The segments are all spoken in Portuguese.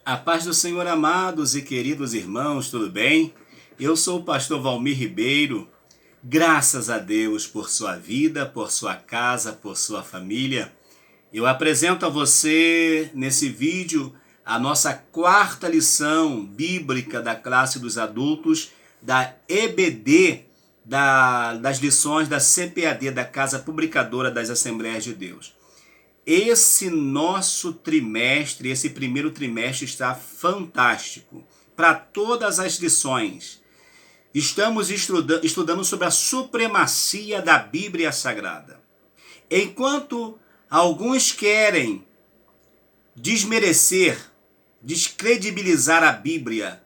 A paz do Senhor, amados e queridos irmãos, tudo bem? Eu sou o pastor Valmir Ribeiro. Graças a Deus por sua vida, por sua casa, por sua família. Eu apresento a você, nesse vídeo, a nossa quarta lição bíblica da classe dos adultos, da EBD, das lições da CPAD, da Casa Publicadora das Assembleias de Deus. Esse nosso trimestre, esse primeiro trimestre está fantástico para todas as lições. Estamos estudando sobre a supremacia da Bíblia Sagrada. Enquanto alguns querem desmerecer, descredibilizar a Bíblia,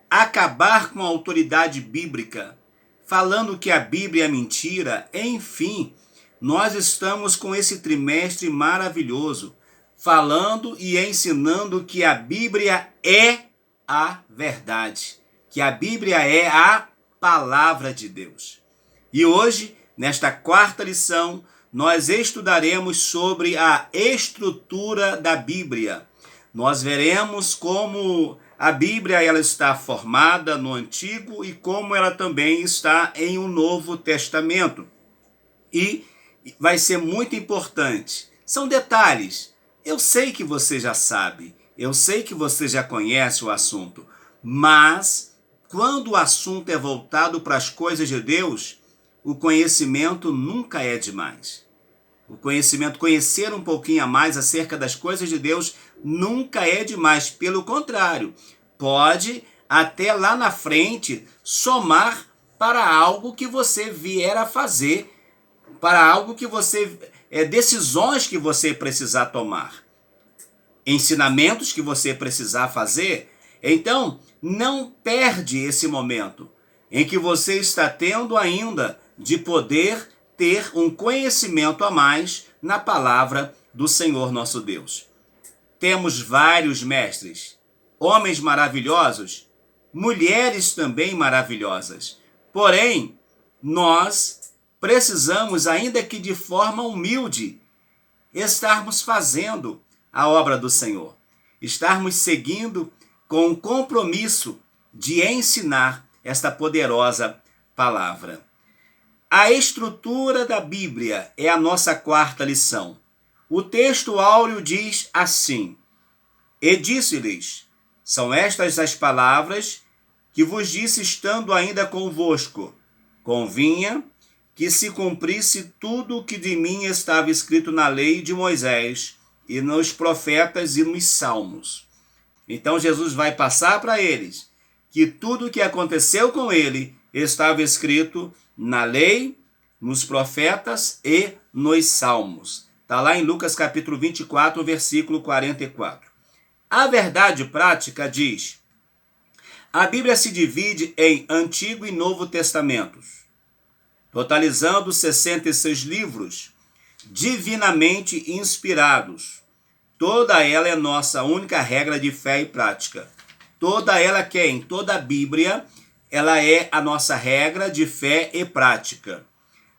acabar com a autoridade bíblica, falando que a Bíblia é mentira, enfim, nós estamos com esse trimestre maravilhoso, falando e ensinando que a Bíblia é a verdade, que a Bíblia é a palavra de Deus. E hoje, nesta quarta lição, nós estudaremos sobre a estrutura da Bíblia. Nós veremos como a Bíblia ela está formada no Antigo e como ela também está em um Novo Testamento. E vai ser muito importante. São detalhes. Eu sei que você já sabe, eu sei que você já conhece o assunto, mas quando o assunto é voltado para as coisas de Deus, o conhecimento nunca é demais. O conhecimento, conhecer um pouquinho a mais acerca das coisas de Deus, nunca é demais. Pelo contrário, pode até lá na frente somar para algo que você vier a fazer, para algo que você, decisões que você precisar tomar, ensinamentos que você precisar fazer. Então, não perde esse momento em que você está tendo ainda de poder ter um conhecimento a mais na palavra do Senhor nosso Deus. Temos vários mestres, homens maravilhosos, mulheres também maravilhosas. Porém, nós precisamos, ainda que de forma humilde, estarmos fazendo a obra do Senhor. Estarmos seguindo com o compromisso de ensinar esta poderosa palavra. A estrutura da Bíblia é a nossa quarta lição. O texto áureo diz assim: E disse-lhes, são estas as palavras que vos disse estando ainda convosco. Convinha que se cumprisse tudo o que de mim estava escrito na lei de Moisés, e nos profetas e nos salmos. Então Jesus vai passar para eles que tudo o que aconteceu com ele estava escrito na lei, nos profetas e nos salmos. Está lá em Lucas capítulo 24, versículo 44. A verdade prática diz: a Bíblia se divide em Antigo e Novo Testamentos, totalizando 66 livros, divinamente inspirados. Toda ela é nossa única regra de fé e prática. Toda ela quem? Toda a Bíblia, ela é a nossa regra de fé e prática.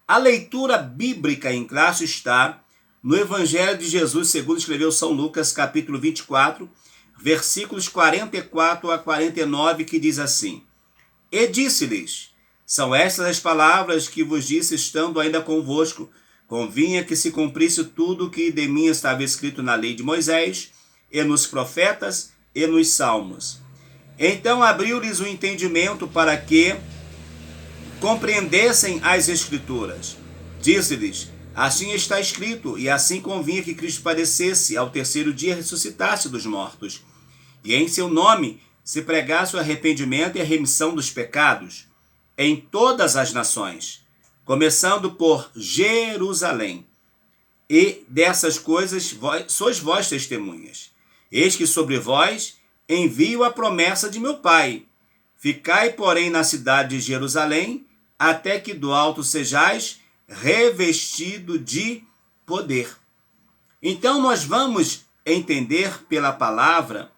A leitura bíblica em classe está no Evangelho de Jesus, segundo escreveu São Lucas, capítulo 24, versículos 44 a 49, que diz assim: E disse-lhes, são estas as palavras que vos disse estando ainda convosco. Convinha que se cumprisse tudo o que de mim estava escrito na lei de Moisés, e nos profetas, e nos salmos. Então abriu-lhes o entendimento para que compreendessem as Escrituras. Disse-lhes, assim está escrito, e assim convinha que Cristo padecesse, ao terceiro dia ressuscitasse dos mortos, e em seu nome se pregasse o arrependimento e a remissão dos pecados, em todas as nações, começando por Jerusalém. E dessas coisas sois vós testemunhas. Eis que sobre vós envio a promessa de meu Pai. Ficai, porém, na cidade de Jerusalém, até que do alto sejais revestido de poder. Então nós vamos entender pela palavra,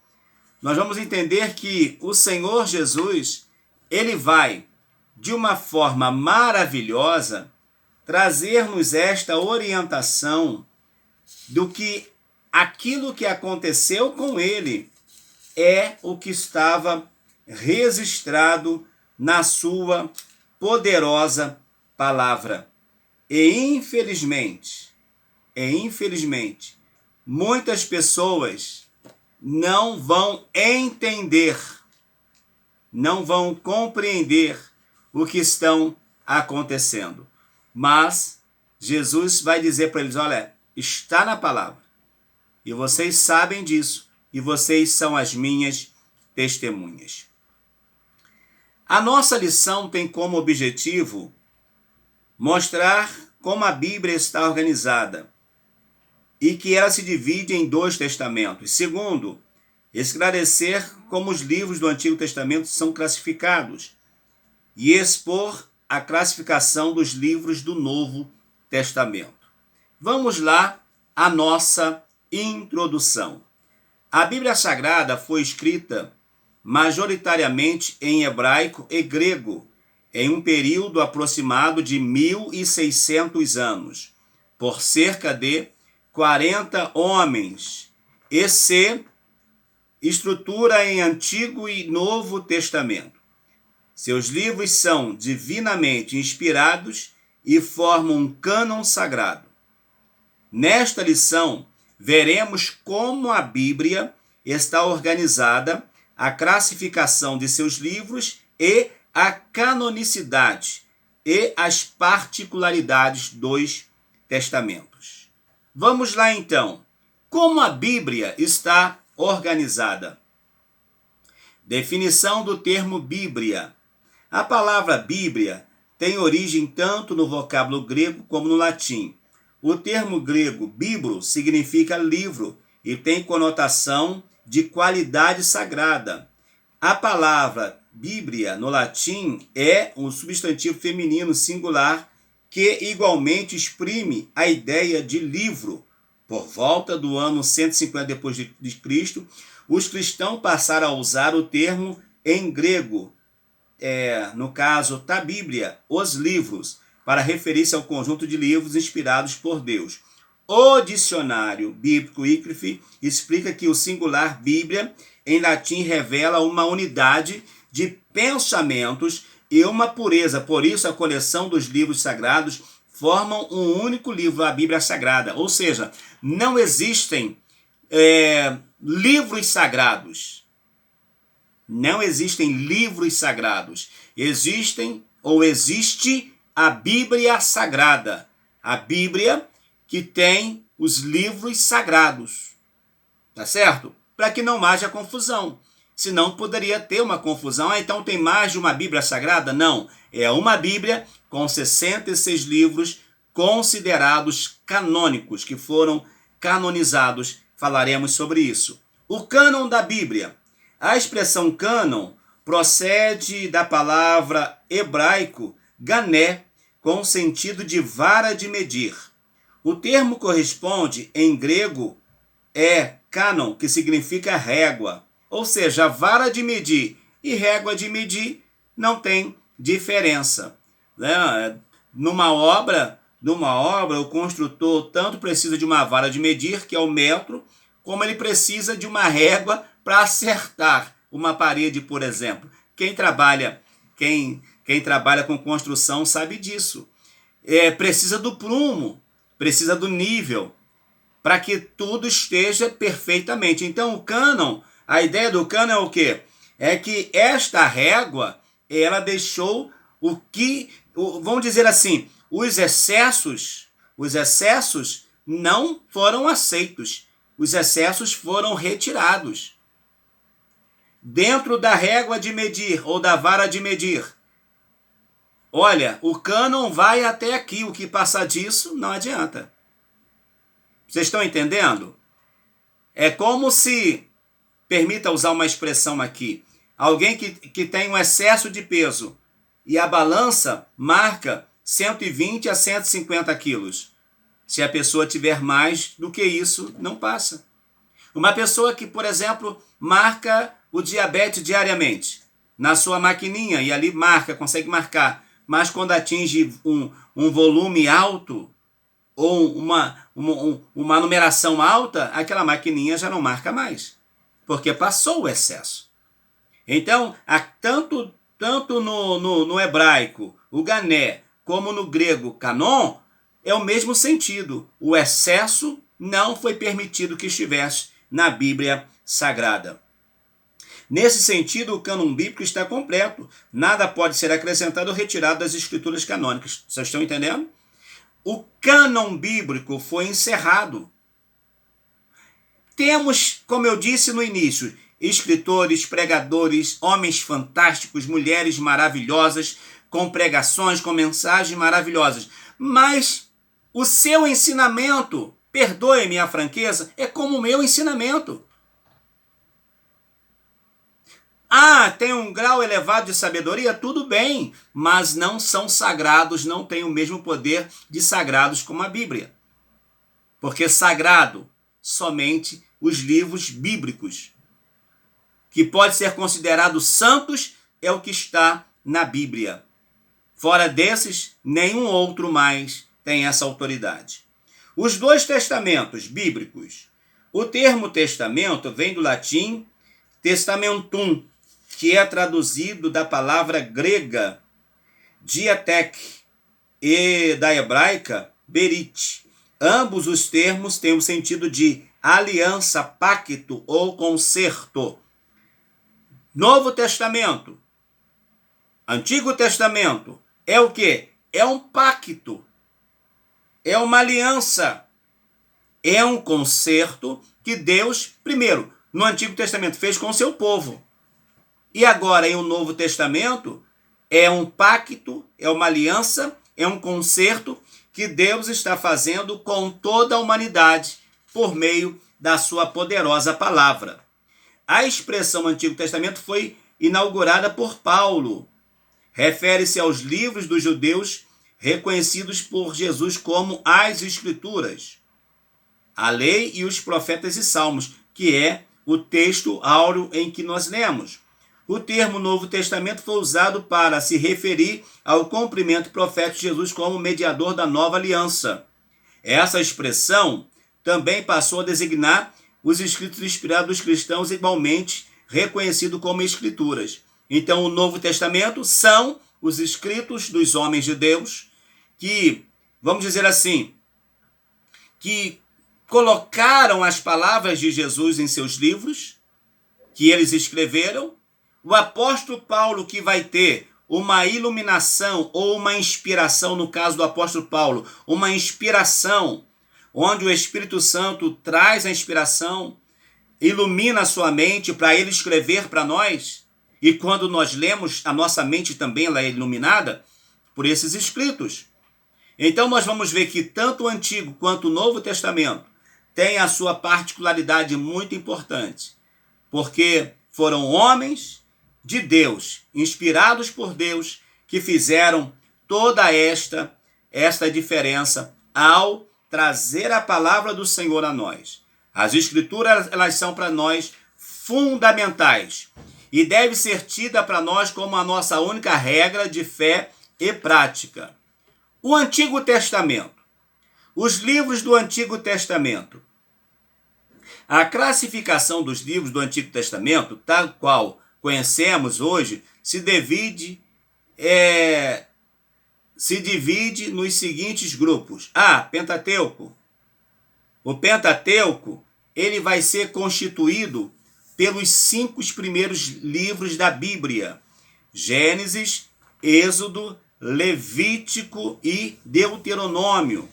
nós vamos entender que o Senhor Jesus, ele vai, de uma forma maravilhosa, trazer-nos esta orientação do que aquilo que aconteceu com ele é o que estava registrado na sua poderosa palavra. E infelizmente, muitas pessoas não vão entender, não vão compreender o que estão acontecendo. Mas Jesus vai dizer para eles, olha, está na palavra. E vocês sabem disso. E vocês são as minhas testemunhas. A nossa lição tem como objetivo mostrar como a Bíblia está organizada e que ela se divide em 2 testamentos. Segundo, esclarecer como os livros do Antigo Testamento são classificados e expor a classificação dos livros do Novo Testamento. Vamos lá à nossa introdução. A Bíblia Sagrada foi escrita majoritariamente em hebraico e grego, em um período aproximado de 1.600 anos, por cerca de 40 homens, e se estrutura em Antigo e Novo Testamento. Seus livros são divinamente inspirados e formam um cânon sagrado. Nesta lição, veremos como a Bíblia está organizada, a classificação de seus livros e a canonicidade e as particularidades dos testamentos. Vamos lá então. Como a Bíblia está organizada? Definição do termo Bíblia. A palavra Bíblia tem origem tanto no vocábulo grego como no latim. O termo grego biblo significa livro e tem conotação de qualidade sagrada. A palavra Bíblia no latim é um substantivo feminino singular que igualmente exprime a ideia de livro. Por volta do ano 150 depois de Cristo, os cristãos passaram a usar o termo em grego, no caso, tá Bíblia, os livros, para referir-se ao conjunto de livros inspirados por Deus. O dicionário bíblico Wycliffe explica que o singular Bíblia, em latim, revela uma unidade de pensamentos e uma pureza. Por isso, a coleção dos livros sagrados formam um único livro, a Bíblia Sagrada. Ou seja, não existem livros sagrados. Não existem livros sagrados. Existe a Bíblia Sagrada. A Bíblia que tem os livros sagrados. Tá certo? Para que não haja confusão. Senão poderia ter uma confusão. Então tem mais de uma Bíblia Sagrada? Não. É uma Bíblia com 66 livros considerados canônicos, que foram canonizados. Falaremos sobre isso. O cânon da Bíblia. A expressão cânon procede da palavra hebraico gané, com o sentido de vara de medir. O termo corresponde em grego cânon, que significa régua. Ou seja, vara de medir e régua de medir não tem diferença. Numa obra, o construtor tanto precisa de uma vara de medir, que é o metro, como ele precisa de uma régua para acertar uma parede, por exemplo. Quem trabalha com construção sabe disso. Precisa do prumo, precisa do nível, para que tudo esteja perfeitamente. Então, o cânon, a ideia do cânon é o quê? É que esta régua, ela deixou vamos dizer assim, os excessos não foram aceitos. Os excessos foram retirados. Dentro da régua de medir ou da vara de medir, olha, o cânon vai até aqui, o que passar disso não adianta. Vocês estão entendendo? É como se, permita usar uma expressão aqui, alguém que tem um excesso de peso e a balança marca 120 a 150 quilos. Se a pessoa tiver mais do que isso, não passa. Uma pessoa que, por exemplo, marca o diabetes diariamente na sua maquininha e ali consegue marcar mas quando atinge um volume alto ou uma numeração alta, aquela maquininha já não marca mais, porque passou o excesso. Então, tanto no hebraico, o gané, como no grego, canon, é o mesmo sentido. O excesso não foi permitido que estivesse na Bíblia Sagrada. Nesse sentido, o cânon bíblico está completo. Nada pode ser acrescentado ou retirado das escrituras canônicas. Vocês estão entendendo? O cânon bíblico foi encerrado. Temos, como eu disse no início, escritores, pregadores, homens fantásticos, mulheres maravilhosas, com pregações, com mensagens maravilhosas. Mas o seu ensinamento, perdoe-me a franqueza, é como o meu ensinamento. Tem um grau elevado de sabedoria? Tudo bem, mas não são sagrados, não têm o mesmo poder de sagrados como a Bíblia. Porque sagrado, somente os livros bíblicos, que pode ser considerado santos, é o que está na Bíblia. Fora desses, nenhum outro mais tem essa autoridade. Os dois testamentos bíblicos. O termo testamento vem do latim testamentum, que é traduzido da palavra grega diatek e da hebraica berit. Ambos os termos têm o sentido de aliança, pacto ou concerto. Novo Testamento, Antigo Testamento, é o quê? É um pacto, é uma aliança, é um concerto que Deus, primeiro, no Antigo Testamento fez com o seu povo. E agora, em o Novo Testamento, é um pacto, é uma aliança, é um concerto que Deus está fazendo com toda a humanidade por meio da sua poderosa palavra. A expressão Antigo Testamento foi inaugurada por Paulo. Refere-se aos livros dos judeus reconhecidos por Jesus como as Escrituras, a lei e os profetas e salmos, que é o texto áureo em que nós lemos. O termo Novo Testamento foi usado para se referir ao cumprimento profético de Jesus como mediador da nova aliança. Essa expressão também passou a designar os escritos inspirados dos cristãos, igualmente reconhecidos como escrituras. Então, o Novo Testamento são os escritos dos homens de Deus que, vamos dizer assim, que colocaram as palavras de Jesus em seus livros, que eles escreveram. O apóstolo Paulo, que vai ter uma iluminação ou uma inspiração, no caso do apóstolo Paulo, uma inspiração, onde o Espírito Santo traz a inspiração, ilumina a sua mente para ele escrever para nós, e quando nós lemos, a nossa mente também ela é iluminada por esses escritos. Então nós vamos ver que tanto o Antigo quanto o Novo Testamento tem a sua particularidade muito importante, porque foram homens de Deus, inspirados por Deus, que fizeram toda esta diferença ao trazer a palavra do Senhor a nós. As Escrituras, elas são para nós fundamentais e deve ser tida para nós como a nossa única regra de fé e prática. O Antigo Testamento. Os livros do Antigo Testamento. A classificação dos livros do Antigo Testamento, tal qual conhecemos hoje, se divide nos seguintes grupos. Pentateuco. O Pentateuco, ele vai ser constituído pelos 5 primeiros livros da Bíblia: Gênesis, Êxodo, Levítico e Deuteronômio.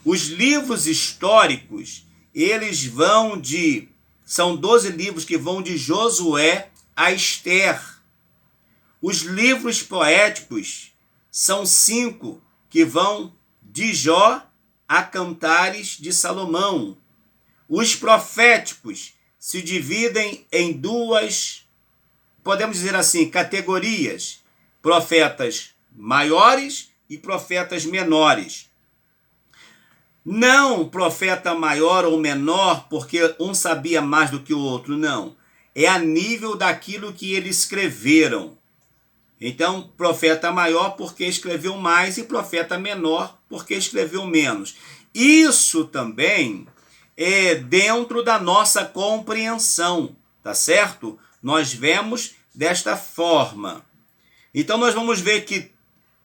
Os livros históricos, eles são 12 livros que vão de Josué a Esther. Os livros poéticos são 5 que vão de Jó a Cantares de Salomão. Os proféticos se dividem em 2, podemos dizer assim, categorias: profetas maiores e profetas menores. Não profeta maior ou menor porque um sabia mais do que o outro, não. É a nível daquilo que eles escreveram. Então, profeta maior porque escreveu mais e profeta menor porque escreveu menos. Isso também é dentro da nossa compreensão, tá certo? Nós vemos desta forma. Então, nós vamos ver que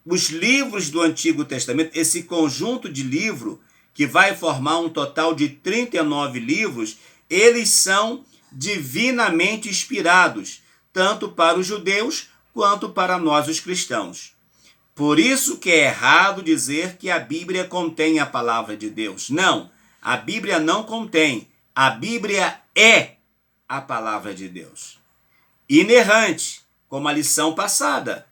os livros do Antigo Testamento, esse conjunto de livros, que vai formar um total de 39 livros, eles são divinamente inspirados, tanto para os judeus quanto para nós, os cristãos. Por isso que é errado dizer que a Bíblia contém a palavra de Deus. Não, a Bíblia não contém. A Bíblia é a palavra de Deus. Inerrante, como a lição passada.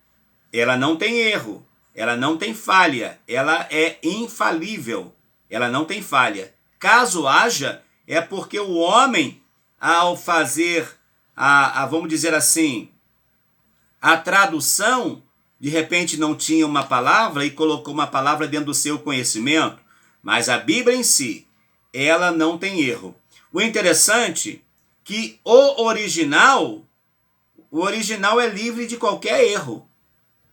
Ela não tem erro, ela não tem falha, ela é infalível, ela não tem falha. Caso haja, é porque o homem, ao fazer vamos dizer assim, a tradução, de repente não tinha uma palavra e colocou uma palavra dentro do seu conhecimento, mas a Bíblia em si, ela não tem erro. O interessante é que o original é livre de qualquer erro.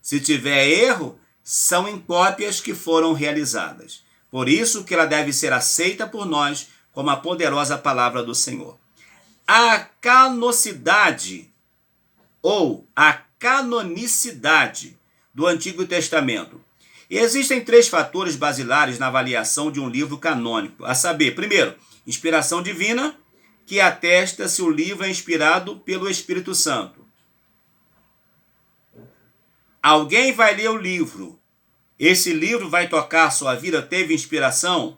Se tiver erro, são em cópias que foram realizadas. Por isso que ela deve ser aceita por nós como a poderosa palavra do Senhor. A canocidade ou a canonicidade do Antigo Testamento. Existem 3 fatores basilares na avaliação de um livro canônico, a saber, primeiro, inspiração divina, que atesta se o livro é inspirado pelo Espírito Santo. Alguém vai ler o livro, esse livro vai tocar a sua vida, teve inspiração?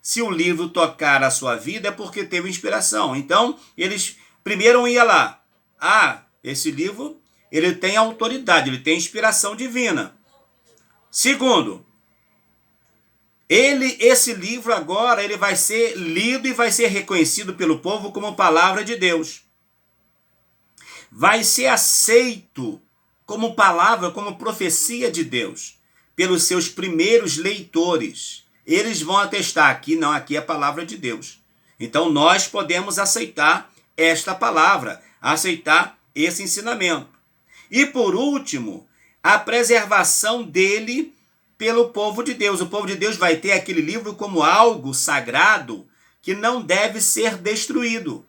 Se o livro tocar a sua vida é porque teve inspiração. Então, eles primeiro iam lá. Esse livro, ele tem autoridade, ele tem inspiração divina. Segundo, esse livro agora, ele vai ser lido e vai ser reconhecido pelo povo como palavra de Deus. Vai ser aceito como palavra, como profecia de Deus, pelos seus primeiros leitores. Eles vão atestar aqui é a palavra de Deus. Então nós podemos aceitar esta palavra, aceitar esse ensinamento. E por último, a preservação dele pelo povo de Deus. O povo de Deus vai ter aquele livro como algo sagrado que não deve ser destruído.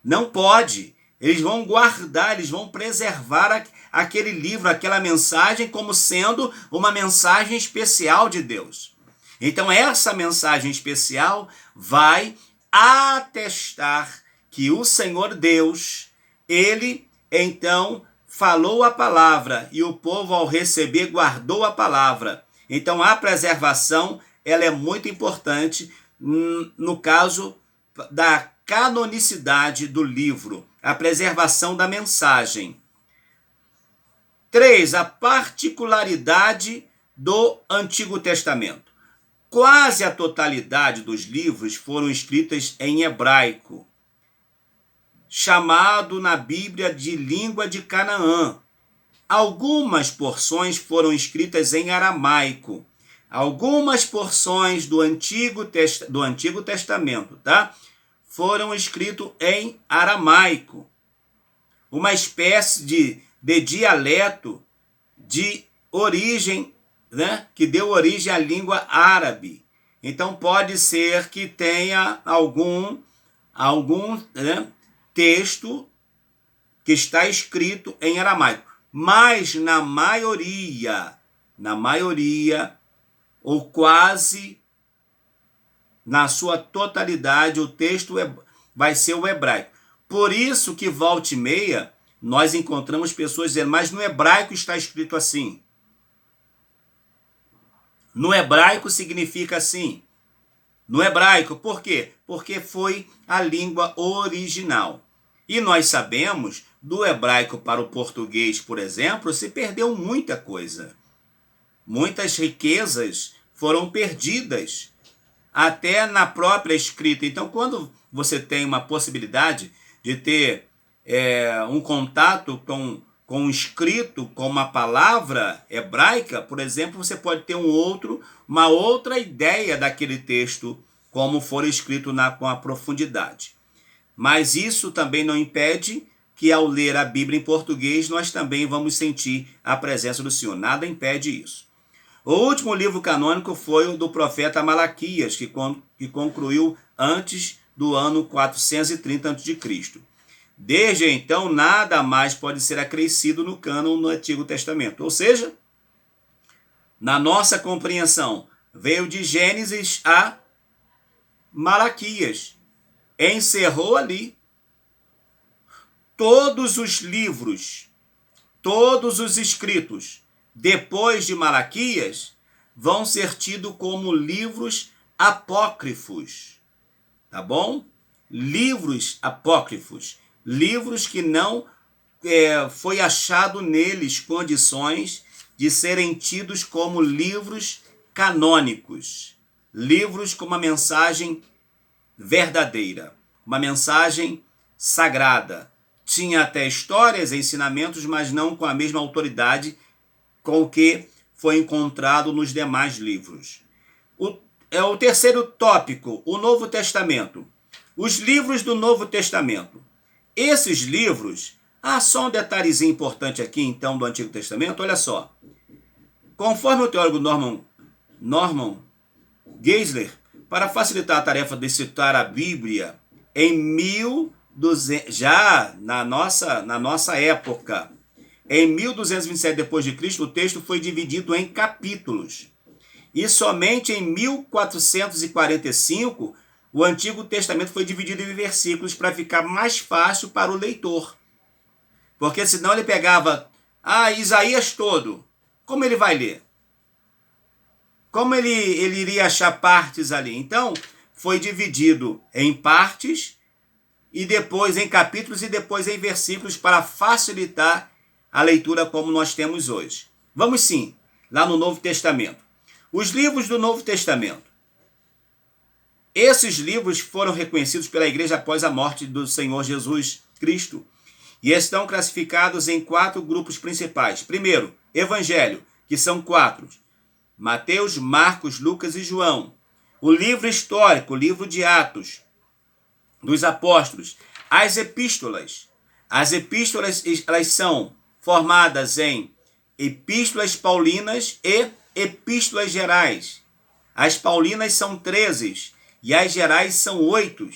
Não pode. Eles vão guardar, eles vão preservar aquele livro, aquela mensagem como sendo uma mensagem especial de Deus. Então essa mensagem especial vai atestar que o Senhor Deus, ele então falou a palavra e o povo ao receber guardou a palavra. Então a preservação, ela é muito importante no caso da canonicidade do livro, a preservação da mensagem. 3. A particularidade do Antigo Testamento. Quase a totalidade dos livros foram escritos em hebraico, chamado na Bíblia de língua de Canaã. Algumas porções foram escritas em aramaico. Algumas porções do Antigo Testamento, tá? Foram escritos em aramaico. Uma espécie de dialeto de origem, né? Que deu origem à língua árabe. Então pode ser que tenha algum texto que está escrito em aramaico. Mas na maioria, ou quase na sua totalidade, o texto vai ser o hebraico. Por isso que volta e meia, nós encontramos pessoas dizendo, mas no hebraico está escrito assim. No hebraico significa assim. No hebraico, por quê? Porque foi a língua original. E nós sabemos, do hebraico para o português, por exemplo, se perdeu muita coisa. Muitas riquezas foram perdidas, até na própria escrita. Então, quando você tem uma possibilidade de ter um contato com o escrito, com uma palavra hebraica, por exemplo, você pode ter uma outra ideia daquele texto, como for escrito com a profundidade. Mas isso também não impede que ao ler a Bíblia em português, nós também vamos sentir a presença do Senhor. Nada impede isso. O último livro canônico foi o do profeta Malaquias, que concluiu antes do ano 430 a.C. Desde então, nada mais pode ser acrescido no cânon no Antigo Testamento. Ou seja, na nossa compreensão, veio de Gênesis a Malaquias. Encerrou ali. Todos os livros, todos os escritos depois de Malaquias vão ser tidos como livros apócrifos. Tá bom? Livros apócrifos. Livros que não foi achado neles condições de serem tidos como livros canônicos. Livros com uma mensagem verdadeira, uma mensagem sagrada. Tinha até histórias, ensinamentos, mas não com a mesma autoridade com o que foi encontrado nos demais livros. O terceiro tópico, o Novo Testamento. Os livros do Novo Testamento. Esses livros, só um detalhezinho importante aqui, então, do Antigo Testamento, olha só. Conforme o teólogo Norman Geisler, para facilitar a tarefa de citar a Bíblia em 1200, já na nossa época, em 1227 d.C., o texto foi dividido em capítulos. E somente em 1445, o Antigo Testamento foi dividido em versículos para ficar mais fácil para o leitor. Porque senão ele pegava Isaías todo. Como ele vai ler? Como ele iria achar partes ali? Então, foi dividido em partes, e depois em capítulos, e depois em versículos, para facilitar a leitura como nós temos hoje. Vamos sim, lá no Novo Testamento. Os livros do Novo Testamento. Esses livros foram reconhecidos pela igreja após a morte do Senhor Jesus Cristo e estão classificados em 4 grupos principais. Primeiro, Evangelho, que são 4. Mateus, Marcos, Lucas e João. O livro histórico, o livro de Atos dos Apóstolos. As epístolas. As epístolas, elas são formadas em epístolas paulinas e epístolas gerais. As paulinas são 13 e as gerais são 8,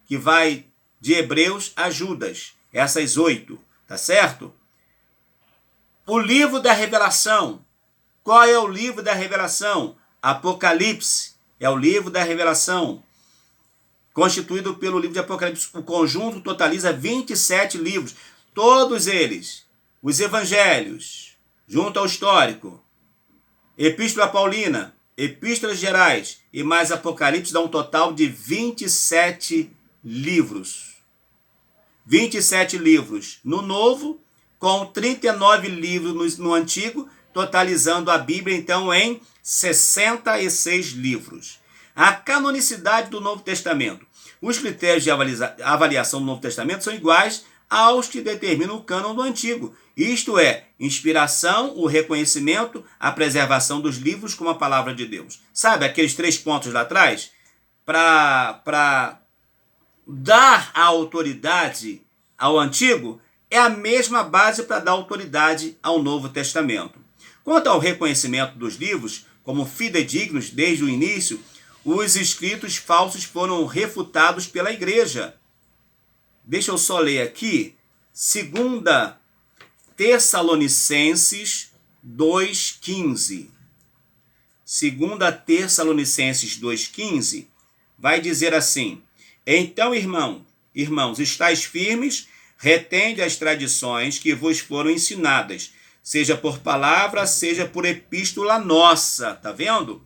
que vai de Hebreus a Judas. Essas 8, tá certo? O livro da Revelação. Qual é o livro da Revelação? Apocalipse é o livro da Revelação, constituído pelo livro de Apocalipse. O conjunto totaliza 27 livros, todos eles, os evangelhos, junto ao histórico, epístola paulina, epístolas gerais e mais Apocalipse, dá um total de 27 livros. 27 livros no Novo, com 39 livros no Antigo, totalizando a Bíblia, então, em 66 livros. A canonicidade do Novo Testamento. Os critérios de avaliação do Novo Testamento são iguais aos que determinam o cânon do Antigo. Isto é, inspiração, o reconhecimento, a preservação dos livros como a palavra de Deus. Sabe aqueles 3 pontos lá atrás? Para dar a autoridade ao Antigo, é a mesma base para dar autoridade ao Novo Testamento. Quanto ao reconhecimento dos livros como fidedignos desde o início, os escritos falsos foram refutados pela igreja. Deixa eu só ler aqui, 2 Tessalonicenses 2,15. 2 Tessalonicenses 2,15 vai dizer assim: então, irmãos, estáis firmes, retende as tradições que vos foram ensinadas, seja por palavra, seja por epístola nossa. Tá vendo?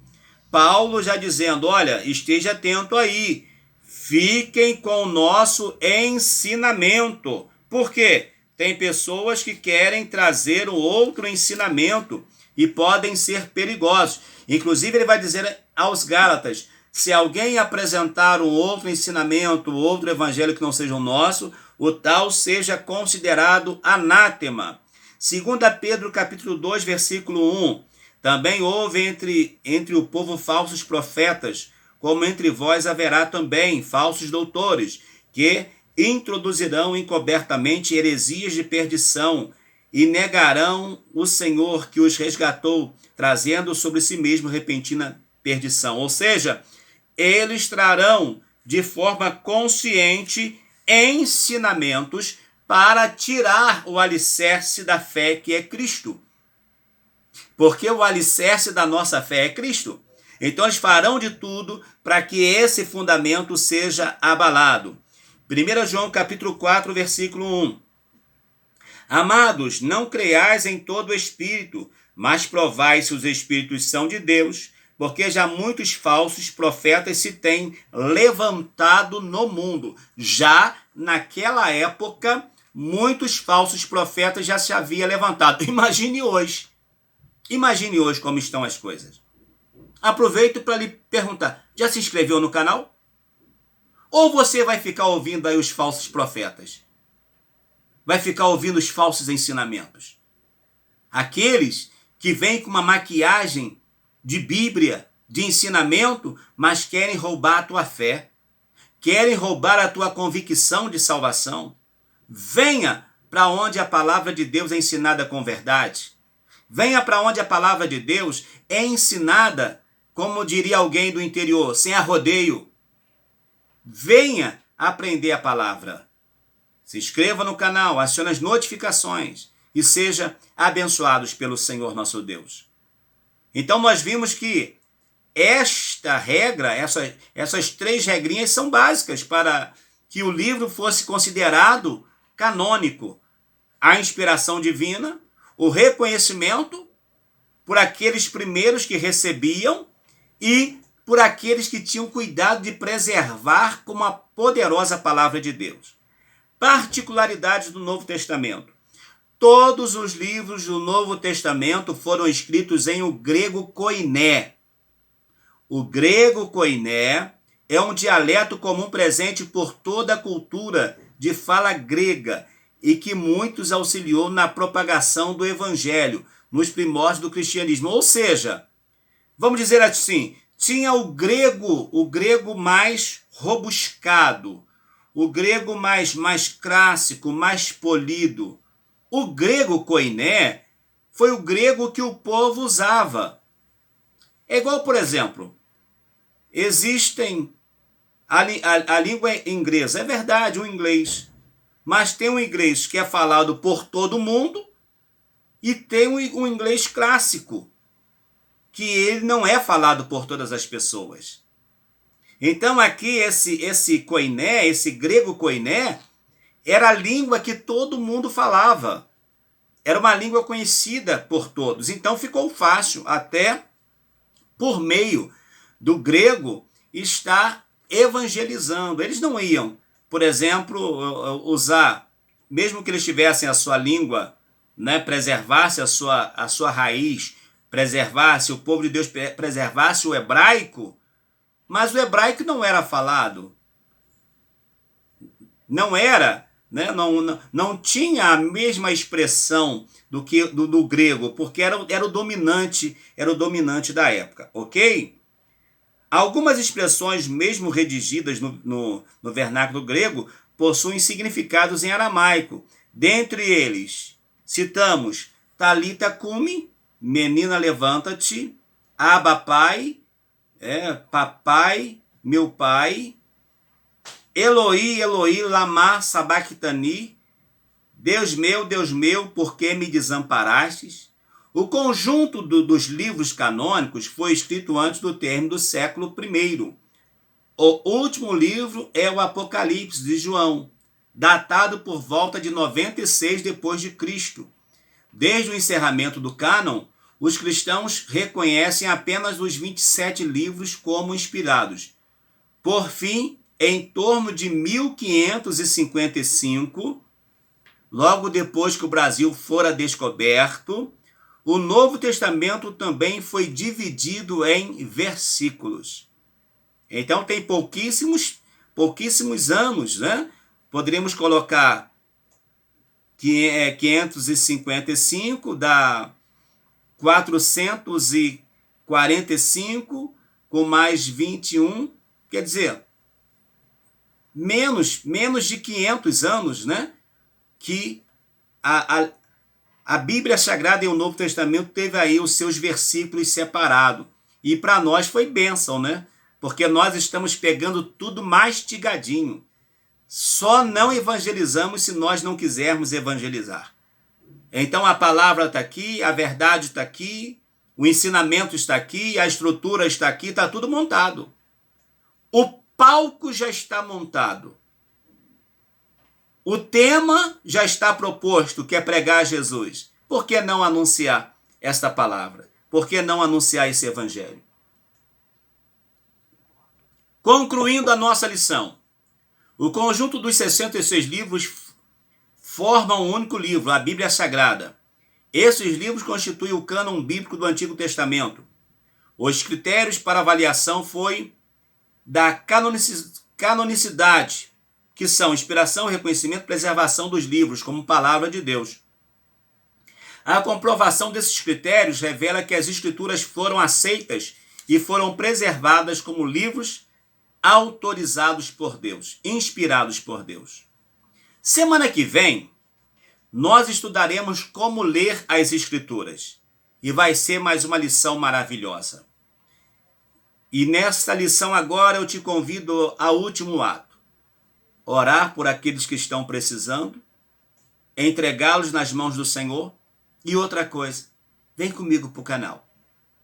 Paulo já dizendo, olha, esteja atento aí, fiquem com o nosso ensinamento. Por quê? Tem pessoas que querem trazer um outro ensinamento e podem ser perigosos. Inclusive, ele vai dizer aos Gálatas, se alguém apresentar um outro ensinamento, outro evangelho que não seja o nosso, o tal seja considerado anátema. 2 Pedro capítulo 2, versículo 1. Também houve entre o povo falsos profetas, como entre vós haverá também falsos doutores, que introduzirão encobertamente heresias de perdição e negarão o Senhor que os resgatou, trazendo sobre si mesmo repentina perdição. Ou seja, eles trarão de forma consciente ensinamentos para tirar o alicerce da fé que é Cristo. Porque o alicerce da nossa fé é Cristo. Então eles farão de tudo para que esse fundamento seja abalado. 1 João capítulo 4, versículo 1. Amados, não creiais em todo espírito, mas provai se os espíritos são de Deus, porque já muitos falsos profetas se têm levantado no mundo. Já naquela época, muitos falsos profetas já se haviam levantado. Imagine hoje como estão as coisas. Aproveito para lhe perguntar, já se inscreveu no canal? Ou você vai ficar ouvindo aí os falsos profetas? Vai ficar ouvindo os falsos ensinamentos? Aqueles que vêm com uma maquiagem de Bíblia, de ensinamento, mas querem roubar a tua fé, querem roubar a tua convicção de salvação. Venha para onde a palavra de Deus é ensinada com verdade. Venha para onde a palavra de Deus é ensinada, como diria alguém do interior, sem arrodeio. Venha aprender a palavra. Se inscreva no canal, acione as notificações e seja abençoados pelo Senhor nosso Deus. Então nós vimos que esta regra, essas 3 regrinhas são básicas para que o livro fosse considerado canônico. A inspiração divina, o reconhecimento por aqueles primeiros que recebiam e por aqueles que tinham cuidado de preservar como a poderosa palavra de Deus. Particularidades do Novo Testamento. Todos os livros do Novo Testamento foram escritos em o grego koiné. O grego koiné é um dialeto comum presente por toda a cultura de fala grega e que muitos auxiliou na propagação do evangelho, nos primórdios do cristianismo. Ou seja, vamos dizer assim, tinha o grego mais robuscado, o grego mais clássico, mais polido. O grego koiné foi o grego que o povo usava. É igual, por exemplo, existem a língua inglesa, é verdade, o inglês, mas tem um inglês que é falado por todo mundo e tem um inglês clássico, que ele não é falado por todas as pessoas. Então aqui esse koiné, esse grego koiné, era a língua que todo mundo falava. Era uma língua conhecida por todos. Então ficou fácil, até por meio do grego, estar evangelizando. Eles não iam, por exemplo, usar, mesmo que eles tivessem a sua língua, né, preservasse a sua raiz, preservasse, o povo de Deus preservasse o hebraico, mas o hebraico não era falado. Não era, né, não tinha a mesma expressão do que do grego, porque era o dominante da época, ok? Algumas expressões, mesmo redigidas no vernáculo grego, possuem significados em aramaico. Dentre eles, citamos Talita cumi, menina levanta-te, Abba pai, papai, meu pai, Eloi, Eloi, lama sabachthani, Deus meu, por que me desamparastes? O conjunto dos livros canônicos foi escrito antes do término do século I. O último livro é o Apocalipse de João, datado por volta de 96 depois de Cristo. Desde o encerramento do cânon, os cristãos reconhecem apenas os 27 livros como inspirados. Por fim, em torno de 1555, logo depois que o Brasil fora descoberto, o Novo Testamento também foi dividido em versículos. Então tem pouquíssimos anos, né? Poderíamos colocar 555 dá 445 com mais 21, quer dizer, menos de 500 anos, né? Que a Bíblia Sagrada e o Novo Testamento teve aí os seus versículos separados. E para nós foi bênção, né? Porque nós estamos pegando tudo mastigadinho. Só não evangelizamos se nós não quisermos evangelizar. Então a palavra está aqui, a verdade está aqui, o ensinamento está aqui, a estrutura está aqui, está tudo montado. O palco já está montado. O tema já está proposto, que é pregar Jesus. Por que não anunciar esta palavra? Por que não anunciar esse evangelho? Concluindo a nossa lição, o conjunto dos 66 livros formam um único livro, a Bíblia Sagrada. Esses livros constituem o cânon bíblico do Antigo Testamento. Os critérios para avaliação foi da canonicidade, que são inspiração, reconhecimento e preservação dos livros como palavra de Deus. A comprovação desses critérios revela que as escrituras foram aceitas e foram preservadas como livros autorizados por Deus, inspirados por Deus. Semana que vem, nós estudaremos como ler as Escrituras. E vai ser mais uma lição maravilhosa. E nesta lição agora eu te convido ao último ato. Orar por aqueles que estão precisando, entregá-los nas mãos do Senhor. E outra coisa, vem comigo para o canal.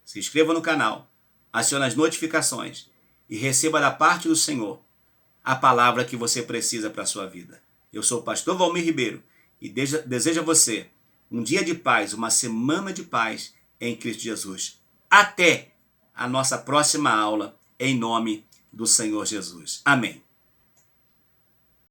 Se inscreva no canal, acione as notificações e receba da parte do Senhor a palavra que você precisa para a sua vida. Eu sou o pastor Valmir Ribeiro e desejo a você um dia de paz, uma semana de paz em Cristo Jesus. Até a nossa próxima aula, em nome do Senhor Jesus. Amém.